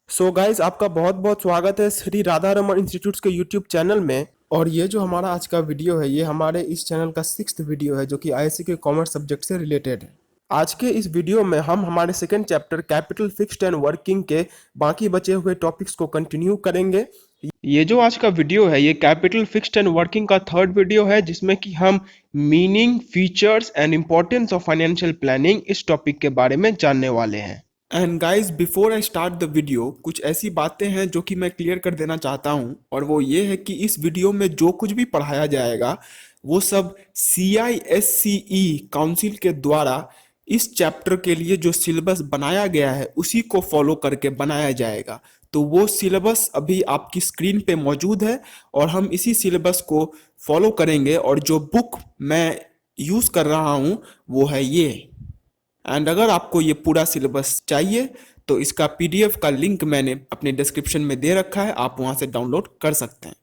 So guys, आपका बहुत बहुत स्वागत है श्री राधा रमन इंस्टीट्यूट के यूट्यूब चैनल में। और ये जो हमारा आज का वीडियो है, ये हमारे इस चैनल का 6th वीडियो है जो कि आईएससी के कॉमर्स सब्जेक्ट से रिलेटेड है। आज के इस वीडियो में हम हमारे second chapter capital fixed and working के बाकी बचे हुए टॉपिक्स को कंटिन्यू करेंगे। ये जो आज का वीडियो है, ये कैपिटल फिक्स्ड एंड वर्किंग का थर्ड वीडियो है, जिसमें कि हम meaning, features and importance of financial planning इस टॉपिक के बारे में जानने वाले हैं। And guys, before I start the video, कुछ ऐसी बातें हैं जो कि मैं क्लियर कर देना चाहता हूं, और वो ये है कि इस वीडियो में जो कुछ भी पढ़ाया जाएगा वो सब CISCE काउंसिल के द्वारा इस चैप्टर के लिए जो सिलेबस बनाया गया है उसी को फॉलो करके बनाया जाएगा। तो वो सिलेबस अभी आपकी स्क्रीन पे मौजूद है और हम इसी सिलेबस को फॉलो करेंगे। और जो बुक मैं यूज़ कर रहा हूँ वो है ये। एंड अगर आपको ये पूरा सिलेबस चाहिए तो इसका PDF का लिंक मैंने अपने डिस्क्रिप्शन में दे रखा है, आप वहां से डाउनलोड कर सकते हैं।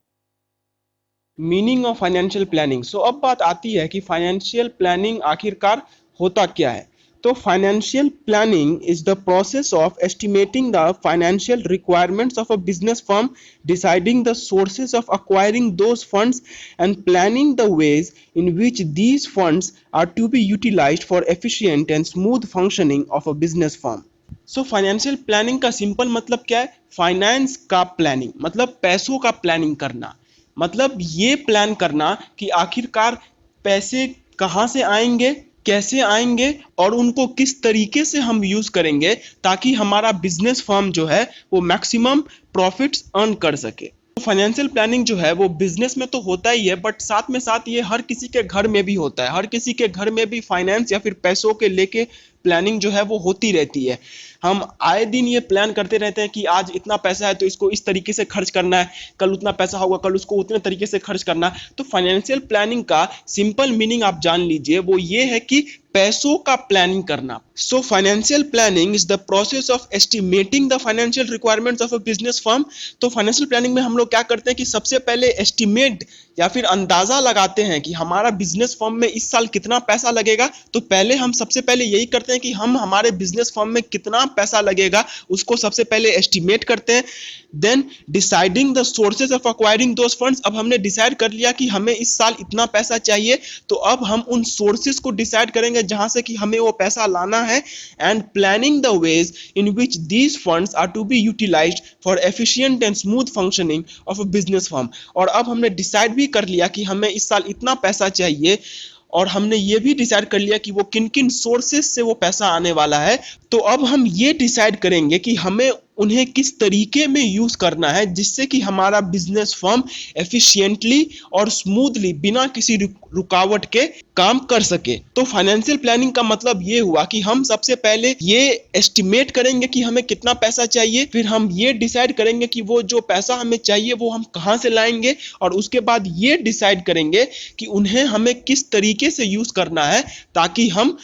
Meaning of financial planning. So अब बात आती है कि फाइनेंशियल प्लानिंग आखिरकार होता क्या है। तो financial planning is the process of estimating the financial requirements of a business firm, deciding the sources of acquiring those funds, and planning the ways in which these funds are to be utilized for efficient and smooth functioning of a business firm. So financial planning का simple मतलब क्या है? Finance का planning मतलब पैसों का planning करना। मतलब ये प्लान करना कि आखिरकार पैसे कहाँ से आएंगे, कैसे आएंगे और उनको किस तरीके से हम यूज करेंगे ताकि हमारा बिजनेस फर्म जो है वो मैक्सिमम प्रॉफिट्स अर्न कर सके। फाइनेंशियल प्लानिंग जो है वो बिजनेस में तो होता ही है, बट साथ में साथ ये हर किसी के घर में भी होता है। हर किसी के घर में भी फाइनेंस या फिर पैसों के लेके प्लानिंग जो है वो होती रहती है। हम आए दिन ये प्लान करते रहते हैं कि आज इतना पैसा है तो इसको इस तरीके से खर्च करना है, कल उतना पैसा होगा कल उसको उतने तरीके से खर्च करना है। तो फाइनेंशियल प्लानिंग का सिंपल मीनिंग आप जान लीजिए, वो ये है कि पैसों का प्लानिंग करना। So financial planning is the process of estimating the financial requirements of a business firm. तो फाइनेंशियल प्लानिंग में हम लोग क्या करते हैं कि सबसे पहले एस्टिमेट या फिर अंदाजा लगाते हैं कि हमारा बिजनेस फर्म में इस साल कितना पैसा लगेगा। तो पहले हम सबसे पहले यही करते हैं कि हम हमारे बिजनेस फर्म में कितना पैसा लगेगा उसको सबसे पहले एस्टिमेट करते हैं। Then deciding the sources of acquiring those funds. अब हमने डिसाइड कर लिया कि हमें इस साल इतना पैसा चाहिए, तो अब हम उन सोर्सेज को डिसाइड करेंगे जहां से कि हमें वो पैसा लाना है। And planning the ways in which these funds are to be utilised for efficient and smooth functioning of a business firm. और अब हमने डिसाइड भी कर लिया कि हमें इस साल इतना पैसा चाहिए, और हमने ये भी डिसाइड कर लिया कि वो किन किन सोर्सेज से वो पैसा आने वाला है। तो अब हम ये डिसाइड करेंगे कि हमें उन्हें किस तरीके में यूज करना है जिससे कि हमारा बिजनेस फर्म एफिशिएंटली और स्मूथली बिना किसी रुकावट के काम कर सके। तो फाइनेंशियल प्लानिंग का मतलब ये हुआ कि हम सबसे पहले ये एस्टिमेट करेंगे कि हमें कितना पैसा चाहिए, फिर हम ये डिसाइड करेंगे कि वो जो पैसा हमें चाहिए वो हम कहाँ से लाएंगे, और उसके बाद ये डिसाइड करेंगे कि उन्हें हमें किस तरीके से यूज करना है ताकि हम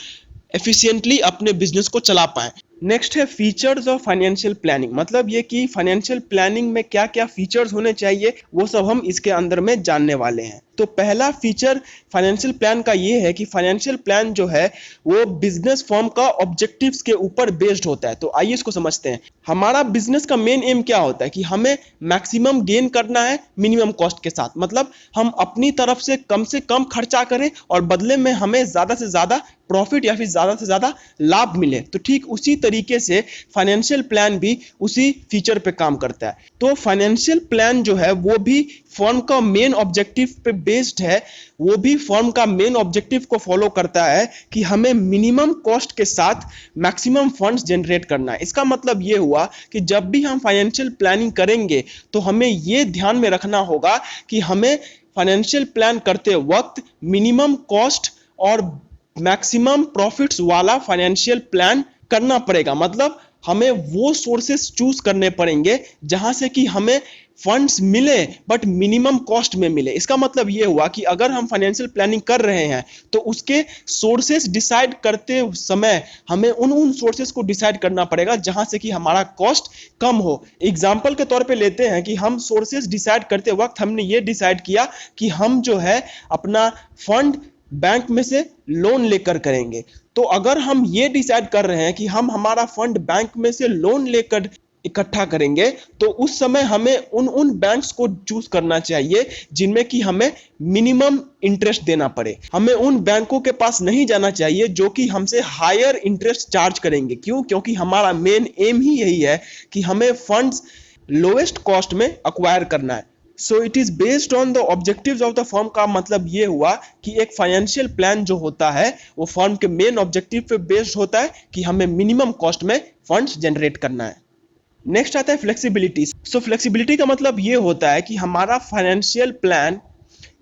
एफिशिएंटली अपने बिजनेस को चला पाएं। नेक्स्ट है फीचर्स ऑफ फाइनेंशियल प्लानिंग। मतलब ये कि फाइनेंशियल प्लानिंग में क्या क्या फीचर्स होने चाहिए वो सब हम इसके अंदर में जानने वाले हैं। तो पहला फीचर फाइनेंशियल प्लान का ये है कि फाइनेंशियल प्लान जो है वो बिजनेस फर्म का ऑब्जेक्टिव्स के ऊपर बेस्ड होता है। तो आइए इसको समझते हैं। हमारा बिजनेस का मेन एम क्या होता है कि हमें मैक्सिमम गेन करना है मिनिमम कॉस्ट के साथ। मतलब हम अपनी तरफ से कम खर्चा करें और बदले में हमें ज्यादा से ज्यादा प्रॉफिट या फिर ज्यादा से ज्यादा लाभ मिले। तो ठीक उसी तरीके से फाइनेंशियल प्लान भी उसी फीचर पे काम करता है। तो फाइनेंशियल प्लान जो है वो भी फर्म का मेन ऑब्जेक्टिव पे बेस्ड है। वो भी फर्म का मेन ऑब्जेक्टिव को फॉलो करता है कि हमें मिनिमम कॉस्ट के साथ मैक्सिमम फंड्स जनरेट करना है। इसका मतलब ये हुआ कि जब भी हम फाइनेंशियल प्लानिंग करेंगे तो हमें ये ध्यान में रखना होगा कि हमें फाइनेंशियल प्लान करते वक्त मिनिमम कॉस्ट और मैक्सिमम प्रॉफिट्स वाला फाइनेंशियल प्लान करना पड़ेगा। मतलब हमें वो सोर्सेस चूज करने पड़ेंगे जहां से कि हमें फंड्स मिले बट मिनिमम कॉस्ट में मिले। इसका मतलब ये हुआ कि अगर हम फाइनेंशियल प्लानिंग कर रहे हैं तो उसके सोर्सेस डिसाइड करते समय हमें उन सोर्सेस को डिसाइड करना पड़ेगा जहां से कि हमारा कॉस्ट कम हो। एग्जांपल के तौर पे लेते हैं कि हम सोर्सेस डिसाइड करते वक्त हमने ये डिसाइड किया कि हम जो है अपना फंड बैंक में से लोन लेकर करेंगे। तो अगर हम ये डिसाइड कर रहे हैं कि हम हमारा फंड बैंक में से लोन लेकर इकट्ठा करेंगे तो उस समय हमें उन बैंक्स को चूज करना चाहिए जिनमें कि हमें मिनिमम इंटरेस्ट देना पड़े। हमें उन बैंकों के पास नहीं जाना चाहिए जो कि हमसे हायर इंटरेस्ट चार्ज करेंगे। क्यों? क्योंकि हमारा मेन एम ही यही है कि हमें फंड्स लोएस्ट कॉस्ट में अक्वायर करना है। So it is based on the objectives of the firm का मतलब ये हुआ कि एक फाइनेंशियल प्लान जो होता है वो फर्म के मेन ऑब्जेक्टिव पे बेस्ड होता है कि हमें मिनिमम कॉस्ट में फंड्स जनरेट करना है। नेक्स्ट आता है फ्लेक्सिबिलिटी। सो फ्लेक्सिबिलिटी का मतलब ये होता है कि हमारा फाइनेंशियल प्लान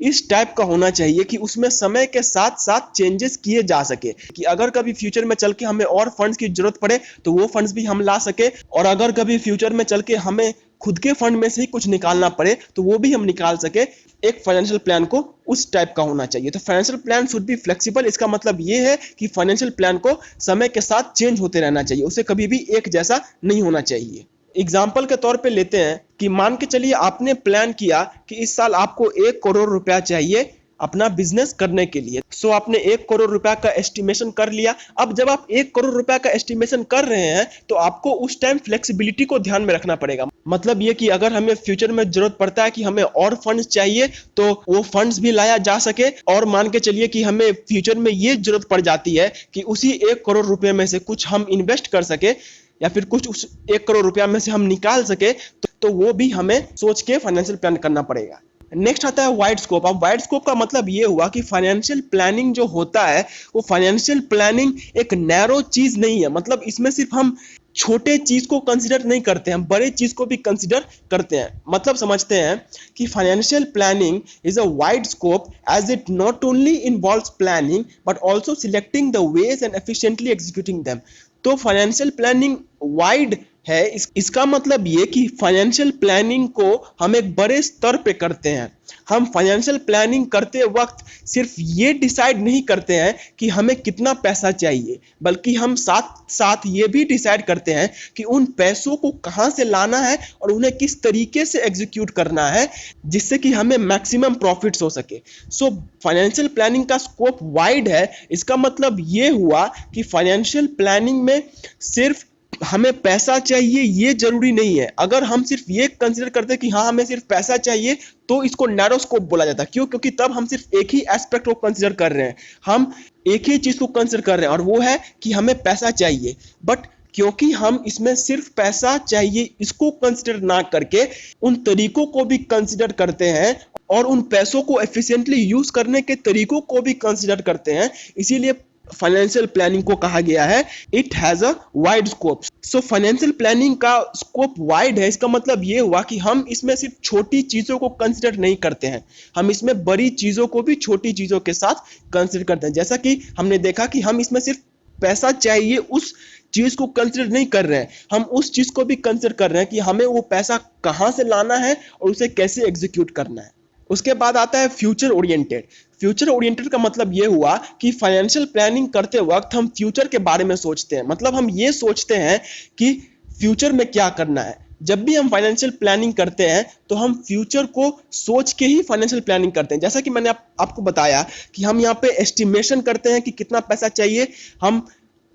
इस टाइप का होना चाहिए कि उसमें समय के साथ साथ चेंजेस किए जा सके, कि अगर कभी फ्यूचर में चल के हमें और फंड्स की जरूरत पड़े तो वो फंड्स भी हम ला सके, और अगर कभी फ्यूचर में चल के हमें खुद के फंड में से ही कुछ निकालना पड़े तो वो भी हम निकाल सके। एक फाइनेंशियल प्लान को उस टाइप का होना चाहिए। तो financial plan should be flexible. इसका मतलब ये है कि फाइनेंशियल प्लान को समय के साथ चेंज होते रहना चाहिए, उसे कभी भी एक जैसा नहीं होना चाहिए। एग्जाम्पल के तौर पे लेते हैं कि मान के चलिए आपने प्लान किया कि इस साल आपको 1 करोड़ रुपया चाहिए अपना बिजनेस करने के लिए। सो आपने 1 करोड़ रुपया का एस्टिमेशन कर लिया। अब जब आप 1 करोड़ रुपया का एस्टिमेशन कर रहे हैं तो आपको उस टाइम फ्लेक्सिबिलिटी को ध्यान में रखना पड़ेगा। मतलब ये कि अगर हमें फ्यूचर में जरूरत पड़ता है कि हमें और फंड्स चाहिए तो वो फंड्स भी लाया जा सके, और मान के चलिए कि हमें फ्यूचर में ये जरूरत पड़ जाती है कि उसी 1 करोड़ रुपये में से कुछ हम इन्वेस्ट कर सके या फिर कुछ उस 1 करोड़ रुपया में से हम निकाल सके, तो वो भी हमें सोच के फाइनेंशियल प्लान करना पड़ेगा। नेक्स्ट आता है वाइड स्कोप। अब वाइड स्कोप का मतलब ये हुआ कि फाइनेंशियल प्लानिंग जो होता है वो फाइनेंशियल प्लानिंग एक नैरो चीज नहीं है। मतलब इसमें सिर्फ हम छोटे चीज को कंसिडर नहीं करते हैं, हम बड़े चीज को भी कंसिडर करते हैं। मतलब समझते हैं कि financial planning is a wide scope as it not only involves planning but also selecting the ways and efficiently executing them. तो फाइनेंशियल प्लानिंग वाइड है। इसका मतलब ये कि फाइनेंशियल प्लानिंग को हम एक बड़े स्तर पे करते हैं। हम फाइनेंशियल प्लानिंग करते वक्त सिर्फ ये डिसाइड नहीं करते हैं कि हमें कितना पैसा चाहिए, बल्कि हम साथ साथ ये भी डिसाइड करते हैं कि उन पैसों को कहाँ से लाना है और उन्हें किस तरीके से एग्जीक्यूट करना है जिससे कि हमें मैक्सिमम प्रॉफिट्स हो सके। सो फाइनेंशियल प्लानिंग का स्कोप वाइड है। इसका मतलब ये हुआ कि फाइनेंशियल प्लानिंग में सिर्फ हमें पैसा चाहिए ये जरूरी नहीं है। अगर हम सिर्फ ये कंसीडर करते हैं कि हाँ हमें सिर्फ पैसा चाहिए तो इसको नैरो स्कोप बोला जाता है। क्यों? क्योंकि तब हम सिर्फ एक ही एस्पेक्ट को कंसीडर कर रहे हैं, हम एक ही चीज को कंसीडर कर रहे हैं और वो है कि हमें पैसा चाहिए। बट क्योंकि हम इसमें सिर्फ पैसा चाहिए इसको कंसीडर ना करके उन तरीकों को भी कंसीडर करते हैं और उन पैसों को एफिशिएंटली यूज करने के तरीकों को भी कंसीडर करते हैं, इसीलिए फाइनेंशियल प्लानिंग को कहा गया है it has a wide scope. So financial planning का स्कोप वाइड है। इसका मतलब ये हुआ कि हम इसमें सिर्फ छोटी चीजों को कंसीडर नहीं करते हैं, हम इसमें बड़ी चीजों को भी छोटी चीजों के साथ कंसीडर करते हैं। जैसा कि हमने देखा कि हम इसमें सिर्फ पैसा चाहिए उस चीज को कंसीडर नहीं कर रहे हैं, हम उस चीज को भी कंसीडर कर रहे हैं कि हमें वो पैसा कहां से लाना है और उसे कैसे एग्जीक्यूट करना है। उसके बाद आता है फ्यूचर ओरिएंटेड। फ्यूचर ओरिएंटेड का मतलब यह हुआ कि फाइनेंशियल प्लानिंग करते वक्त हम फ्यूचर के बारे में सोचते हैं। मतलब हम ये सोचते हैं कि फ्यूचर में क्या करना है। जब भी हम फाइनेंशियल प्लानिंग करते हैं तो हम फ्यूचर को सोच के ही फाइनेंशियल प्लानिंग करते हैं। जैसा कि मैंने आपको बताया कि हम यहाँ पे एस्टिमेशन करते हैं कि कितना पैसा चाहिए, हम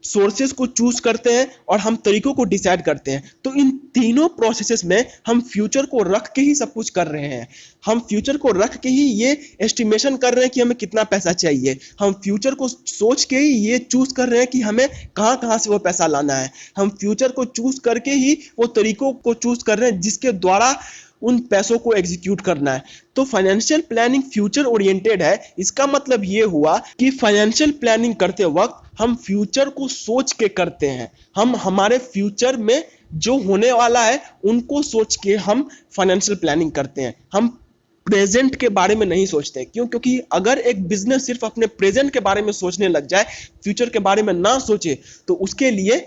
सोर्सेस को चूज करते हैं और हम तरीकों को डिसाइड करते हैं। तो इन तीनों प्रोसेसेस में हम फ्यूचर को रख के ही सब कुछ कर रहे हैं। हम फ्यूचर को रख के ही ये एस्टिमेशन कर रहे हैं कि हमें कितना पैसा चाहिए, हम फ्यूचर को सोच के ही ये चूज कर रहे हैं कि हमें कहाँ कहाँ से वो पैसा लाना है, हम फ्यूचर को चूज करके ही वो तरीकों को चूज कर रहे हैं जिसके द्वारा उन पैसों को एग्जीक्यूट करना है। तो फाइनेंशियल प्लानिंग फ्यूचर ओरिएंटेड है। इसका मतलब ये हुआ कि फाइनेंशियल प्लानिंग करते वक्त हम फ्यूचर को सोच के करते हैं, हम हमारे फ्यूचर में जो होने वाला है उनको सोच के हम फाइनेंशियल प्लानिंग करते हैं। हम प्रेजेंट के बारे में नहीं सोचते। क्यों? क्योंकि अगर एक बिजनेस सिर्फ अपने प्रेजेंट के बारे में सोचने लग जाए, फ्यूचर के बारे में ना सोचे, तो उसके लिए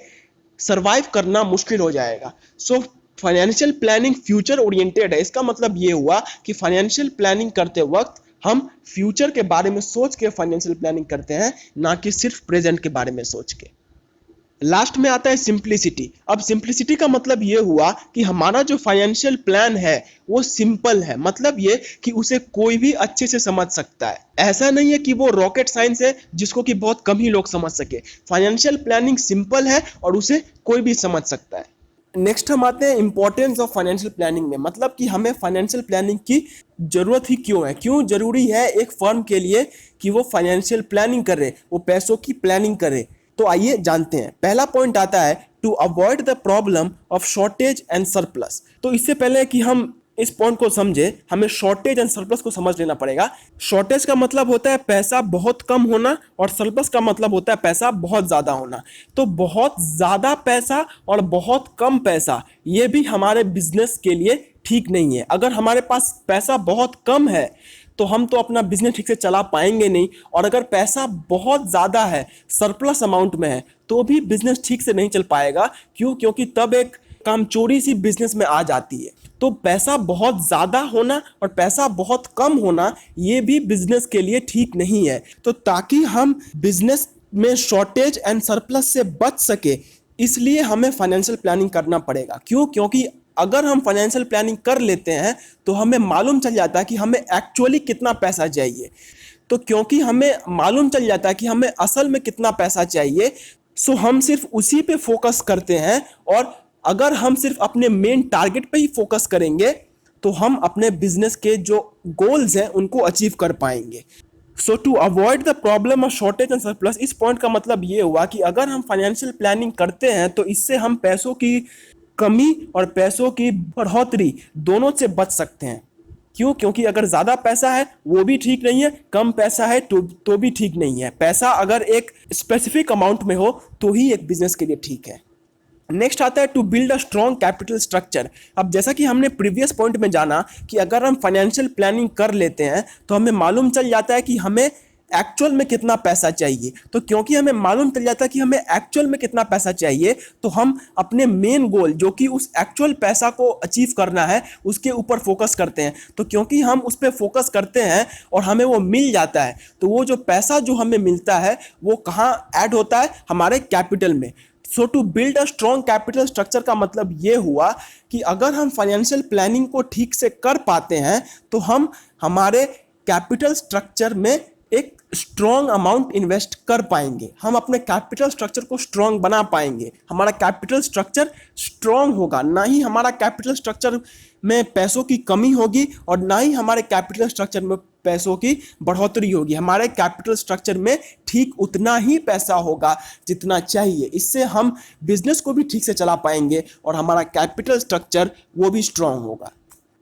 सरवाइव करना मुश्किल हो जाएगा। So financial planning future oriented है। इसका मतलब ये हुआ कि फाइनेंशियल प्लानिंग करते वक्त हम फ्यूचर के बारे में सोच के फाइनेंशियल प्लानिंग करते हैं, ना कि सिर्फ प्रेजेंट के बारे में सोच के। लास्ट में आता है सिंप्लिसिटी। अब सिंप्लिसिटी का मतलब ये हुआ कि हमारा जो फाइनेंशियल प्लान है वो सिंपल है। मतलब ये कि उसे कोई भी अच्छे से समझ सकता है। ऐसा नहीं है कि वो रॉकेट साइंस है जिसको कि बहुत कम ही लोग समझ सके। फाइनेंशियल प्लानिंग सिंपल है और उसे कोई भी समझ सकता है। नेक्स्ट हम आते हैं इंपॉर्टेंस ऑफ फाइनेंशियल प्लानिंग में, मतलब कि हमें फाइनेंशियल प्लानिंग की जरूरत ही क्यों है, क्यों जरूरी है एक फर्म के लिए कि वो फाइनेंशियल प्लानिंग करे, वो पैसों की प्लानिंग करे। तो आइए जानते हैं। पहला पॉइंट आता है to avoid the problem of shortage and surplus. तो इससे पहले कि हम इस पॉइंट को समझे, हमें शॉर्टेज एंड सरप्लस को समझ लेना पड़ेगा। शॉर्टेज का मतलब होता है पैसा बहुत कम होना, और सरप्लस का मतलब होता है पैसा बहुत ज्यादा होना। तो बहुत ज्यादा पैसा और बहुत कम पैसा, ये भी हमारे बिजनेस के लिए ठीक नहीं है। अगर हमारे पास पैसा बहुत कम है तो हम तो अपना बिजनेस ठीक से चला पाएंगे नहीं, और अगर पैसा बहुत ज्यादा है, सरप्लस अमाउंट में है, तो भी बिजनेस ठीक से नहीं चल पाएगा। क्यों? क्योंकि तब एक कामचोरी सी बिजनेस में आ जाती है। तो पैसा बहुत ज्यादा होना और पैसा बहुत कम होना, ये भी बिजनेस के लिए ठीक नहीं है। तो ताकि हम बिजनेस में शॉर्टेज एंड सरप्लस से बच सके, इसलिए हमें फाइनेंशियल प्लानिंग करना पड़ेगा। क्यों? क्योंकि अगर हम फाइनेंशियल प्लानिंग कर लेते हैं तो हमें मालूम चल जाता है कि हमें एक्चुअली कितना पैसा चाहिए। तो क्योंकि हमें मालूम चल जाता है कि हमें असल में कितना पैसा चाहिए, सो हम सिर्फ उसी पे फोकस करते हैं। और अगर हम सिर्फ अपने मेन टारगेट पे ही फोकस करेंगे तो हम अपने बिजनेस के जो गोल्स हैं उनको अचीव कर पाएंगे। So to avoid the problem of shortage and surplus, इस पॉइंट का मतलब ये हुआ कि अगर हम फाइनेंशियल प्लानिंग करते हैं तो इससे हम पैसों की कमी और पैसों की बढ़ोतरी दोनों से बच सकते हैं। क्यों? क्योंकि अगर ज़्यादा पैसा है वो भी ठीक नहीं है, कम पैसा है तो भी ठीक नहीं है। पैसा अगर एक स्पेसिफिक अमाउंट में हो तो ही एक बिजनेस के लिए ठीक है। नेक्स्ट आता है to build a strong capital structure. अब जैसा कि हमने प्रीवियस पॉइंट में जाना कि अगर हम फाइनेंशियल प्लानिंग कर लेते हैं तो हमें मालूम चल जाता है कि हमें एक्चुअल में कितना पैसा चाहिए। तो क्योंकि हमें मालूम चल जाता है कि हमें एक्चुअल में कितना पैसा चाहिए, तो हम अपने मेन गोल जो कि उस एक्चुअल पैसा को अचीव करना है उसके ऊपर फोकस करते हैं। तो क्योंकि हम उस पर फोकस करते हैं और हमें वो मिल जाता है, तो वो जो पैसा जो हमें मिलता है वो कहाँ ऐड होता है? हमारे कैपिटल में। So to build a strong capital structure का मतलब ये हुआ कि अगर हम फाइनेंशियल प्लानिंग को ठीक से कर पाते हैं तो हम हमारे कैपिटल स्ट्रक्चर में एक स्ट्रॉन्ग अमाउंट इन्वेस्ट कर पाएंगे। हम अपने कैपिटल स्ट्रक्चर को स्ट्रॉन्ग बना पाएंगे। हमारा कैपिटल स्ट्रक्चर स्ट्रॉन्ग होगा, ना ही हमारा कैपिटल स्ट्रक्चर में पैसों की कमी होगी और ना ही हमारे कैपिटल स्ट्रक्चर में पैसों की बढ़ोतरी होगी। हमारे कैपिटल स्ट्रक्चर में ठीक उतना ही पैसा होगा जितना चाहिए। इससे हम बिजनेस को भी ठीक से चला पाएंगे और हमारा कैपिटल स्ट्रक्चर वो भी स्ट्रॉन्ग होगा।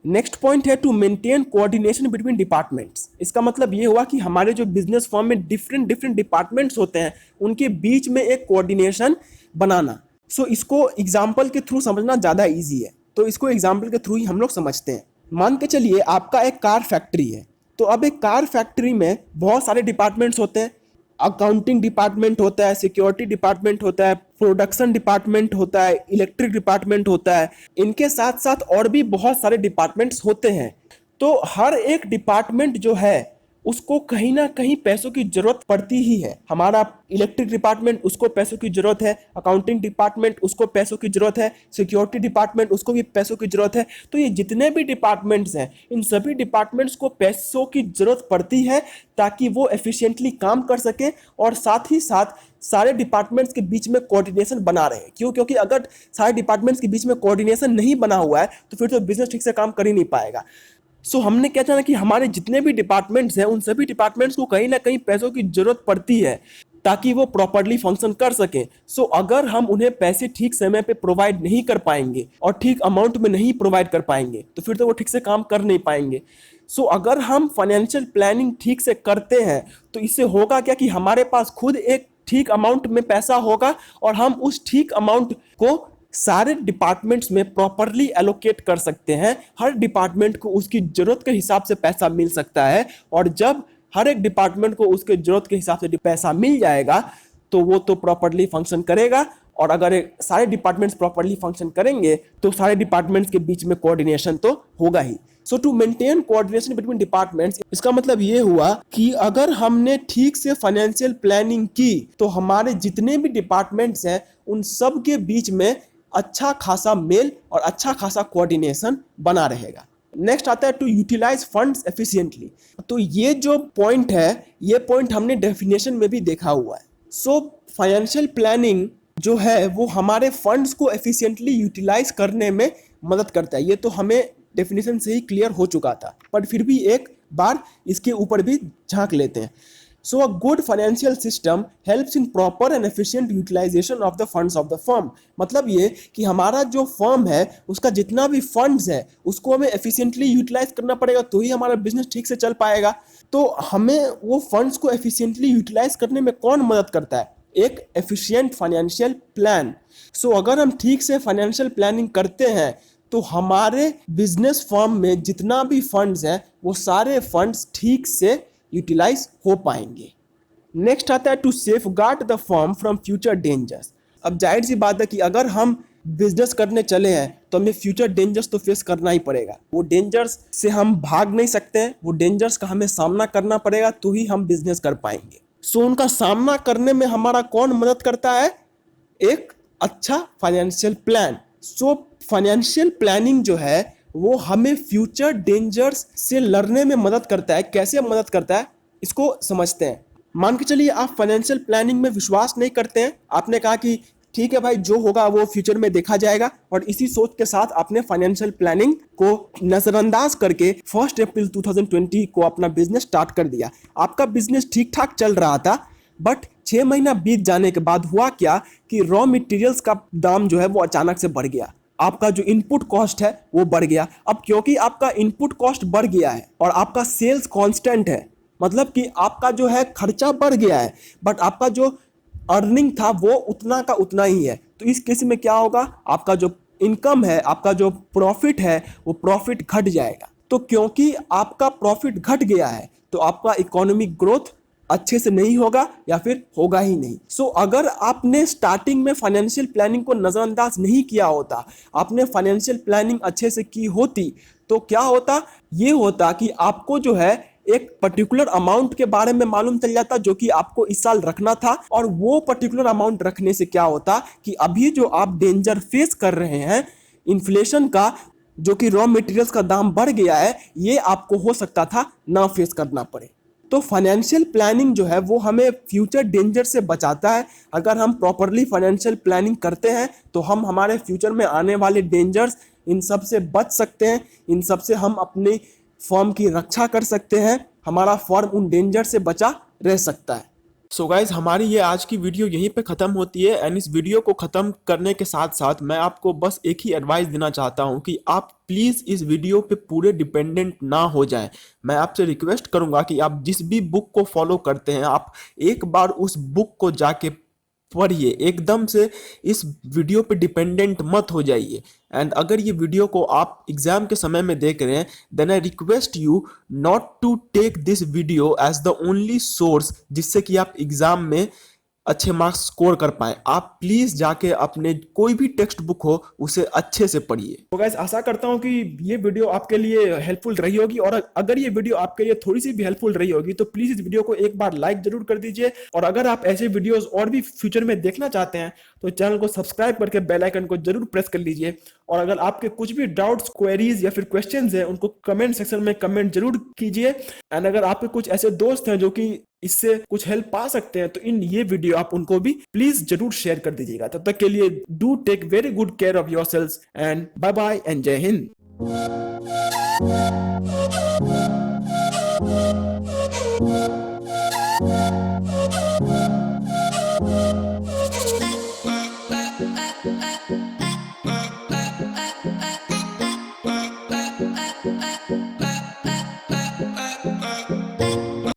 नेक्स्ट पॉइंट है to maintain coordination between departments. इसका मतलब ये हुआ कि हमारे जो बिजनेस फर्म में डिफरेंट डिफरेंट डिपार्टमेंट्स होते हैं उनके बीच में एक कोऑर्डिनेशन बनाना। सो इसको एग्जाम्पल के थ्रू समझना ज़्यादा ईजी है, तो इसको एग्जाम्पल के थ्रू ही हम लोग समझते हैं। मान के चलिए आपका एक कार फैक्ट्री है। तो अब एक कार फैक्ट्री में बहुत सारे डिपार्टमेंट्स होते हैं। अकाउंटिंग डिपार्टमेंट होता है, सिक्योरिटी डिपार्टमेंट होता है, प्रोडक्शन डिपार्टमेंट होता है, इलेक्ट्रिक डिपार्टमेंट होता है। इनके साथ साथ और भी बहुत सारे डिपार्टमेंट्स होते हैं। तो हर एक डिपार्टमेंट जो है उसको कहीं ना कहीं पैसों की जरूरत पड़ती ही है। हमारा इलेक्ट्रिक डिपार्टमेंट, उसको पैसों की जरूरत है। अकाउंटिंग डिपार्टमेंट, उसको पैसों की जरूरत है। सिक्योरिटी डिपार्टमेंट, उसको भी पैसों की जरूरत है। तो ये जितने भी डिपार्टमेंट्स हैं, इन सभी डिपार्टमेंट्स को पैसों की जरूरत पड़ती है ताकि वो एफिशिएंटली काम कर सके और साथ ही साथ सारे डिपार्टमेंट्स के बीच में कोऑर्डिनेशन बना रहे। क्यों? क्योंकि अगर सारे डिपार्टमेंट्स के बीच में कोऑर्डिनेशन नहीं बना हुआ है तो फिर तो बिजनेस ठीक से काम कर ही नहीं पाएगा। सो हमने क्या जाना कि हमारे जितने भी डिपार्टमेंट्स हैं उन सभी डिपार्टमेंट्स को कहीं ना कहीं पैसों की जरूरत पड़ती है ताकि वो प्रॉपर्ली फंक्शन कर सकें। सो अगर हम उन्हें पैसे ठीक समय पे प्रोवाइड नहीं कर पाएंगे और ठीक अमाउंट में नहीं प्रोवाइड कर पाएंगे तो फिर तो वो ठीक से काम कर नहीं पाएंगे। सो अगर हम फाइनेंशियल प्लानिंग ठीक से करते हैं तो इससे होगा क्या कि हमारे पास खुद एक ठीक अमाउंट में पैसा होगा और हम उस ठीक अमाउंट को सारे डिपार्टमेंट्स में प्रॉपरली एलोकेट कर सकते हैं। हर डिपार्टमेंट को उसकी जरूरत के हिसाब से पैसा मिल सकता है, और जब हर एक डिपार्टमेंट को उसके जरूरत के हिसाब से पैसा मिल जाएगा तो वो तो प्रॉपरली फंक्शन करेगा। और अगर सारे डिपार्टमेंट्स प्रॉपरली फंक्शन करेंगे तो सारे डिपार्टमेंट्स के बीच में कोऑर्डिनेशन तो होगा ही। So to maintain coordination between departments, इसका मतलब ये हुआ कि अगर हमने ठीक से फाइनेंशियल प्लानिंग की तो हमारे जितने भी डिपार्टमेंट्स हैं उन सब के बीच में अच्छा खासा मेल और अच्छा खासा कोऑर्डिनेशन बना रहेगा। नेक्स्ट आता है टू यूटिलाइज फंड्स एफिशिएंटली। तो ये जो पॉइंट है, ये पॉइंट हमने डेफिनेशन में भी देखा हुआ है। सो फाइनेंशियल प्लानिंग जो है वो हमारे फंड्स को एफिशिएंटली यूटिलाइज करने में मदद करता है। ये तो हमें डेफिनेशन से ही क्लियर हो चुका था, पर फिर भी एक बार इसके ऊपर भी झांक लेते हैं। So a good financial system helps in proper and efficient utilization of the funds of the firm. मतलब ये कि हमारा जो फर्म है उसका जितना भी फंड्स है उसको हमें एफिशिएंटली यूटिलाइज करना पड़ेगा, तो ही हमारा बिजनेस ठीक से चल पाएगा। तो हमें वो फंड्स को एफिशिएंटली यूटिलाइज करने में कौन मदद करता है? एक एफिशिएंट फाइनेंशियल प्लान। सो अगर हम ठीक से फाइनेंशियल प्लानिंग करते हैं तो हमारे बिजनेस फर्म में जितना भी फंड्स हैं वो सारे फंड्स ठीक से यूटिलाइज हो पाएंगे। नेक्स्ट आता है to safeguard the firm from future dangers. अब जाहिर सी बात है कि अगर हम बिजनेस करने चले हैं तो हमें फ्यूचर डेंजर्स तो फेस करना ही पड़ेगा। वो डेंजर्स से हम भाग नहीं सकते हैं, वो डेंजर्स का हमें सामना करना पड़ेगा, तो ही हम बिजनेस कर पाएंगे। सो उनका सामना करने में हमारा कौन मदद करता है? एक अच्छा financial plan. So financial planning जो है वो हमें फ्यूचर डेंजर्स से लड़ने में मदद करता है। कैसे मदद करता है इसको समझते हैं। मान के चलिए आप फाइनेंशियल प्लानिंग में विश्वास नहीं करते हैं, आपने कहा कि ठीक है भाई, जो होगा वो फ्यूचर में देखा जाएगा, और इसी सोच के साथ आपने फाइनेंशियल प्लानिंग को नजरअंदाज करके 1 अप्रैल 2020 को अपना बिजनेस स्टार्ट कर दिया। आपका बिजनेस ठीक ठाक चल रहा था, बट 6 महीना बीत जाने के बाद हुआ क्या कि रॉ मटेरियल्स का दाम जो है वो अचानक से बढ़ गया। आपका जो इनपुट कॉस्ट है वो बढ़ गया। अब क्योंकि आपका इनपुट कॉस्ट बढ़ गया है और आपका सेल्स कांस्टेंट है, मतलब कि आपका जो है खर्चा बढ़ गया है बट आपका जो अर्निंग था वो उतना का उतना ही है, तो इस केस में क्या होगा? आपका जो इनकम है, आपका जो प्रॉफिट है वो प्रॉफिट घट जाएगा। तो क्योंकि आपका प्रॉफिट घट गया है तो आपका इकोनॉमिक ग्रोथ अच्छे से नहीं होगा या फिर होगा ही नहीं। सो अगर आपने स्टार्टिंग में फाइनेंशियल प्लानिंग को नजरअंदाज नहीं किया होता, आपने फाइनेंशियल प्लानिंग अच्छे से की होती, तो क्या होता? ये होता कि आपको जो है एक पर्टिकुलर अमाउंट के बारे में मालूम चल जाता जो कि आपको इस साल रखना था, और वो पर्टिकुलर अमाउंट रखने से क्या होता कि अभी जो आप डेंजर फेस कर रहे हैं इन्फ्लेशन का, जो कि रॉ मटेरियल्स का दाम बढ़ गया है, ये आपको हो सकता था ना फेस करना पड़े। तो फाइनेंशियल प्लानिंग जो है वो हमें फ्यूचर डेंजर से बचाता है। अगर हम प्रॉपरली फाइनेंशियल प्लानिंग करते हैं तो हम हमारे फ्यूचर में आने वाले डेंजर्स इन सब से बच सकते हैं, इन सब से हम अपनी फर्म की रक्षा कर सकते हैं, हमारा फर्म उन डेंजर से बचा रह सकता है। सो गाइज, हमारी ये आज की वीडियो यहीं पे ख़त्म होती है। एंड इस वीडियो को ख़त्म करने के साथ साथ मैं आपको बस एक ही एडवाइस देना चाहता हूँ कि आप प्लीज़ इस वीडियो पे पूरे डिपेंडेंट ना हो जाएं। मैं आपसे रिक्वेस्ट करूँगा कि आप जिस भी बुक को फॉलो करते हैं आप एक बार उस बुक को जाके पढ़िए, एकदम से इस वीडियो पे डिपेंडेंट मत हो जाइए। एंड अगर ये वीडियो को आप एग्जाम के समय में देख रहे हैं then I request you not to take this video as the only source जिससे कि आप एग्जाम में अच्छे मार्क्स स्कोर कर पाएं। आप प्लीज जाके अपने कोई भी टेक्स्ट बुक हो उसे अच्छे से पढ़िए। तो गाइस, आशा करता हूं कि ये वीडियो आपके लिए हेल्पफुल रही होगी, और अगर ये वीडियो आपके लिए थोड़ी सी भी हेल्पफुल रही होगी तो प्लीज इस वीडियो को एक बार लाइक जरूर कर दीजिए। और अगर आप ऐसे वीडियोस और भी फ्यूचर में देखना चाहते हैं तो चैनल को सब्सक्राइब करके बेल आइकन को जरूर प्रेस कर लीजिए। और अगर आपके कुछ भी डाउट्स, क्वेरीज या फिर क्वेश्चंस हैं उनको कमेंट सेक्शन में कमेंट जरूर कीजिए। एंड अगर आपके कुछ ऐसे दोस्त हैं जो कि इससे कुछ हेल्प पा सकते हैं तो इन ये वीडियो आप उनको भी प्लीज जरूर शेयर कर दीजिएगा। तब तक के लिए do take very good care of yourselves and bye bye and जय हिंद।